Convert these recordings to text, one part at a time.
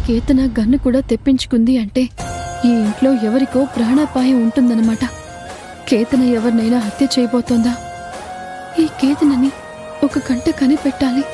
Ketana gun కూడా తెప్పించుకుంది అంటే ఈ ఇంట్లో ఎవరికో ప్రాణాపాయం ఉంటుందన్నమాట. కేతన ఎవరినైనా హత్య చేయబోతోందా? ఈ కేతనని ఒక గంట కనిపెట్టాలి.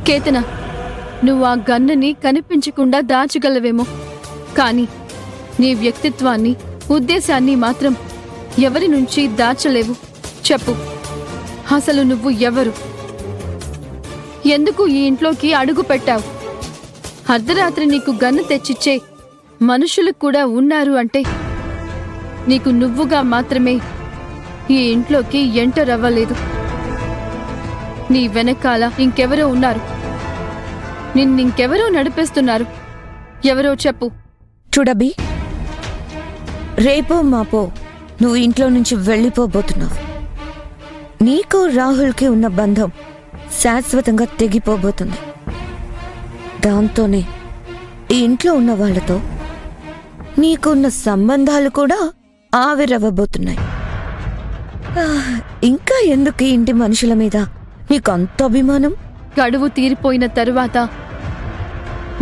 కేతన, నువ్వు ఆ గన్నుని కనిపించకుండా దాచగలవేమో, కాని నీ వ్యక్తిత్వాన్ని, ఉద్దేశాన్ని మాత్రం ఎవరి నుంచి దాచలేవు. చెప్పు, అసలు నువ్వు ఎవరు? ఎందుకు ఈ ఇంట్లోకి అడుగు పెట్టావు? అర్ధరాత్రి నీకు గన్ను తెచ్చిచ్చే మనుషులు కూడా ఉన్నారు అంటే నీకు నువ్వుగా మాత్రమే ఈ ఇంట్లోకి ఎంటర్ అవ్వలేదు. నీ వెనకాల ఇంకెవరో ఉన్నారు. నిన్నింకెవరో నడిపిస్తున్నారు. ఎవరో చెప్పు. చూడబి, రేపో మాపో నువ్వు ఇంట్లో నుంచి వెళ్ళిపోబోతున్నావు. నీకు రాహుల్కి ఉన్న బంధం శాశ్వతంగా తెగిపోబోతుంది. దాంతోనే ఈ ఇంట్లో ఉన్న వాళ్లతో నీకున్న సంబంధాలు కూడా ఆవిరవ్వబోతున్నాయి. ఇంకా ఎందుకు ఈ ఇంటి మనుషుల మీద నీకు అంత అభిమానం? గడువు తీరిపోయిన తరువాత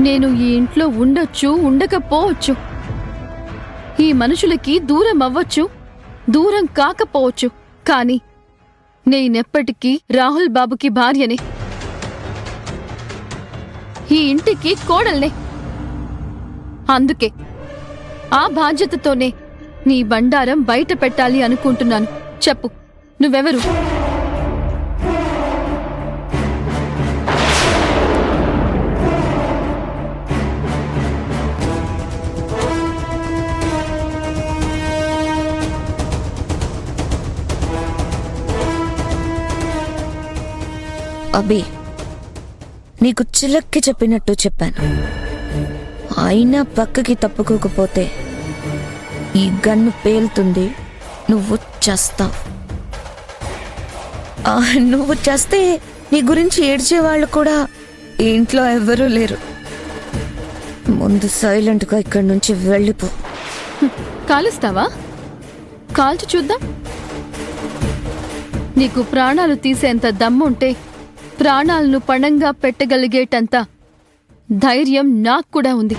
నేను ఈ ఇంట్లో ఉండొచ్చు, ఉండకపోవచ్చు. ఈ మనుషులకి దూరం అవ్వచ్చు, దూరం కాకపోవచ్చు. కాని నేనెప్పటికీ రాహుల్ బాబుకి భార్యనే, ఈ ఇంటికి కోడల్నే. అందుకే ఆ బాధ్యతతోనే నీ బండారం బయట పెట్టాలి అనుకుంటున్నాను. చెప్పు, నువ్వెవరు? అబి, నీకు చిలక్కి చెప్పినట్టు చెప్పాను. అయినా పక్కకి తప్పుకోకపోతే ఈ గన్ను పేలుతుంది, నువ్వు చస్తావు. నువ్వు చస్తే నీ గురించి ఏడ్చేవాళ్ళు కూడా ఈ ఇంట్లో ఎవ్వరూ లేరు. ముందు సైలెంట్గా ఇక్కడి నుంచి వెళ్ళిపో. కాలుస్తావా? కాల్చి చూద్దాం. నీకు ప్రాణాలు తీసేంత దమ్ముంటే ప్రాణాలను పణంగా పెట్టగలిగేటంత ధైర్యం నాకు కూడా ఉంది.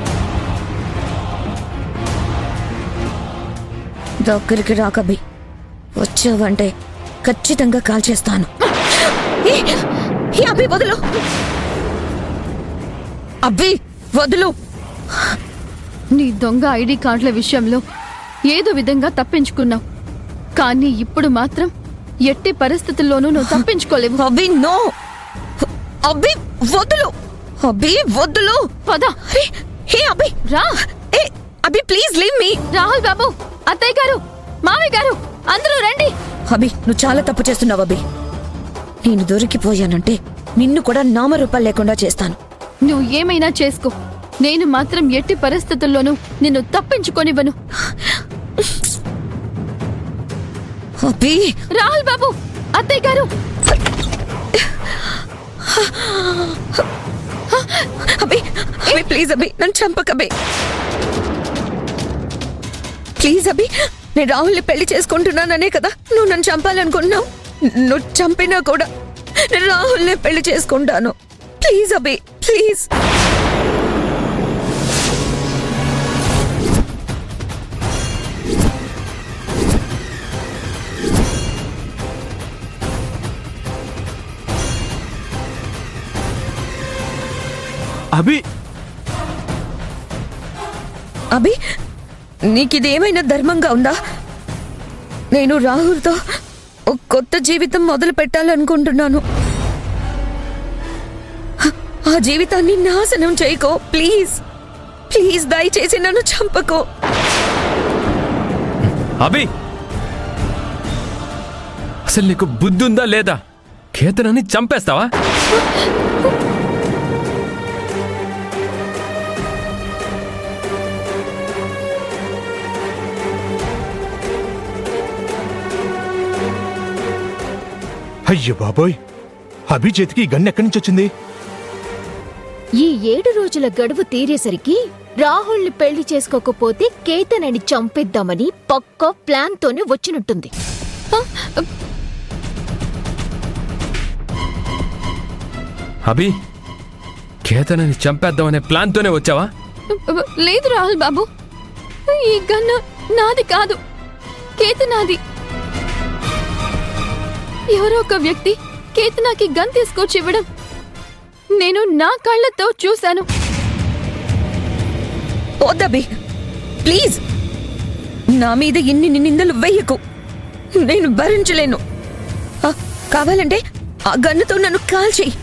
దగ్గరికి రాకబి, వచ్చావంటే ఖచ్చితంగా కాల్చేస్తాను. అబ్బి వదులు, అబ్బి వదులు. నీ దొంగ ఐడి కార్డుల విషయంలో ఏదో విధంగా తప్పించుకున్నావు, కానీ ఇప్పుడు మాత్రం ఎట్టి పరిస్థితుల్లోనూ నువ్వు తప్పించుకోలేవు. అబ్బి నో, అబ్బి వదులు, అబ్బి వదులు. పద. హే అబ్బి రా. అబ్బి ప్లీజ్ లీవ్ మీ. రాహుల్ బాబు, అత్తయ్య గారు, మామయ్య గారు, అందరూ రండి. అబ్బి నువ్వు చాలా తప్పు చేస్తున్నావు. అబ్బి, నేను దొరికిపోయానంటే నిన్ను కూడా నామరూపాలు లేకుండా చేస్తాను. నువ్వు ఏమైనా చేసుకో, నేను మాత్రం ఎట్టి పరిస్థితుల్లోనూ నిన్ను తప్పించుకోనివ్వను. అబ్బి. రాహుల్ బాబు, అత్తయ్య గారు. అబ్బి అబ్బి ప్లీజ్ అబ్బి, నన్ను చంపకబ్బి ప్లీజ్. అబ్బి, నేను రాహుల్ని పెళ్లి చేసుకుంటున్నాననే కదా నువ్వు నన్ను చంపాలనుకుంటున్నావు. నువ్వు చంపినా కూడా నేను రాహుల్ని పెళ్లి చేసుకుంటాను. ప్లీజ్ అబ్బి, ప్లీజ్. అభి, అభి, నీకిదేమైనా ధర్మంగా ఉందా? నేను రాహుల్తో ఒక కొత్త జీవితం మొదలు పెట్టాలనుకుంటున్నాను. ఆ జీవితాన్ని నాశనం చేయకో ప్లీజ్. ప్లీజ్ దయచేసి నన్ను చంపకో. అభి అసలు నీకు బుద్ధి ఉందా లేదా? కేతనని చంపేస్తావా? అయ్యో బాబోయ్, అభి చేతికి ఈ గన్ ఎక్కడి నుంచి వచ్చింది? ఈ 7 రోజుల గడువు తీరేసరికి రాహుల్ని పెళ్లి చేసుకోకపోతే కేతనని చంపేద్దామని పక్కా ప్లాన్తోనే వచ్చినట్టుంది. అభి కేతనని చంపేద్దామనే ప్లాన్తోనే వచ్చావా? లేదు రాహుల్ బాబు, ఈ గన్ను నాది కాదు, కేతనాది. ఎవరో ఒక వ్యక్తి కేతనాకి గన్ తీసుకొచ్చి ఇవ్వడం నేను నా కళ్ళతో చూశాను. వద్దబి, ప్లీజ్ నా మీద ఇన్ని నిందలు వెయ్యకు. నేను భరించలేను. కావాలంటే ఆ గన్నుతో నన్ను కాల్చేయి,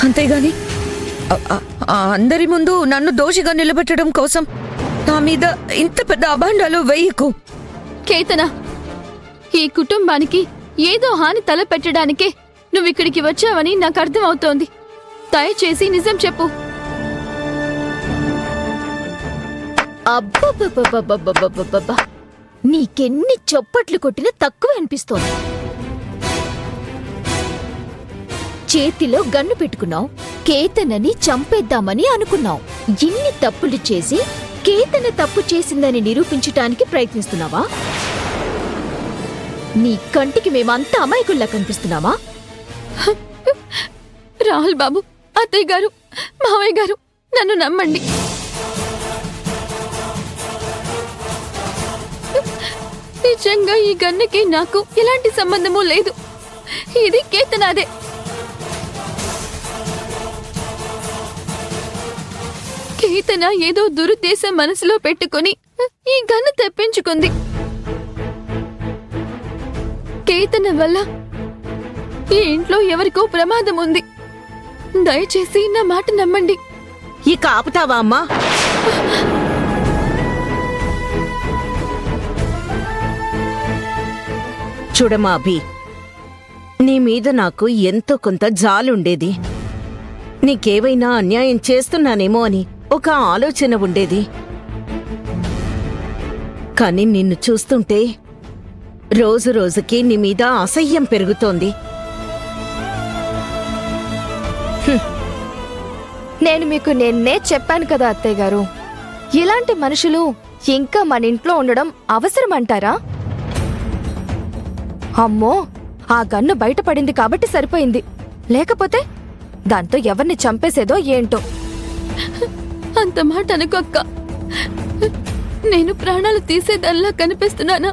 అంతేగాని అందరి ముందు నన్ను దోషిగా నిలబెట్టడం కోసం నా మీద ఇంత పెద్ద అభాండాలు వెయ్యకు. కేతన, ఈ కుటుంబానికి ఏదో హాని తలపెట్టడానికే నువ్విక్కడికి వచ్చావని నాకు అర్థం అవుతోంది. దయచేసి నిజం చెప్పు. అబ్బబ్బబ్బబ్బబ్బబ్బబ్బబ్బ, నీకెన్ని చప్పట్లు కొట్టినా తక్కువ అనిపిస్తోంది. చేతిలో గన్ను పెట్టుకున్నావు, కేతనని చంపేద్దామని అనుకున్నావు. ఇన్ని తప్పులు చేసి కేతన తప్పు చేసిందని నిరూపించటానికి ప్రయత్నిస్తున్నావా? నీ కంటికి మేమంతా అమాయకుల్లా కనిపిస్తున్నావా? రాహుల్ బాబు, అత్తయ్య గారు, మావయ్య గారు, నన్ను నమ్మండి. నిజంగా ఈ గన్నుకి నాకు ఎలాంటి సంబంధమూ లేదు. ఇది కేతనాదే. కేతన ఏదో దురుద్దేశం మనసులో పెట్టుకుని ఈ గన్ను తెప్పించుకుంది. కేతన వల్ల ఈ ఇంట్లో ఎవరికో ప్రమాదం ఉంది. దయచేసి నా మాట నమ్మండి. ఇక ఆపుతావా అమ్మా? చూడమా అభి, నీ మీద నాకు ఎంతో కొంత జాలుండేది. నీకేవైనా అన్యాయం చేస్తున్నానేమో అని ఒక ఆలోచన ఉండేది. కాని నిన్ను చూస్తుంటే రోజు రోజుకి నీ మీద అసహ్యం పెరుగుతోంది. నేను మీకు నిన్నే చెప్పాను కదా అత్తయ్య గారు, ఇలాంటి మనుషులు ఇంకా మన ఇంట్లో ఉండడం అవసరమంటారా? అమ్మో, ఆ గన్ను బయటపడింది కాబట్టి సరిపోయింది, లేకపోతే దాంతో ఎవరిని చంపేసేదో ఏంటో. అంత మాట అనుకోక్క. నేను ప్రాణాలు తీసేదల్లా కనిపిస్తున్నానా?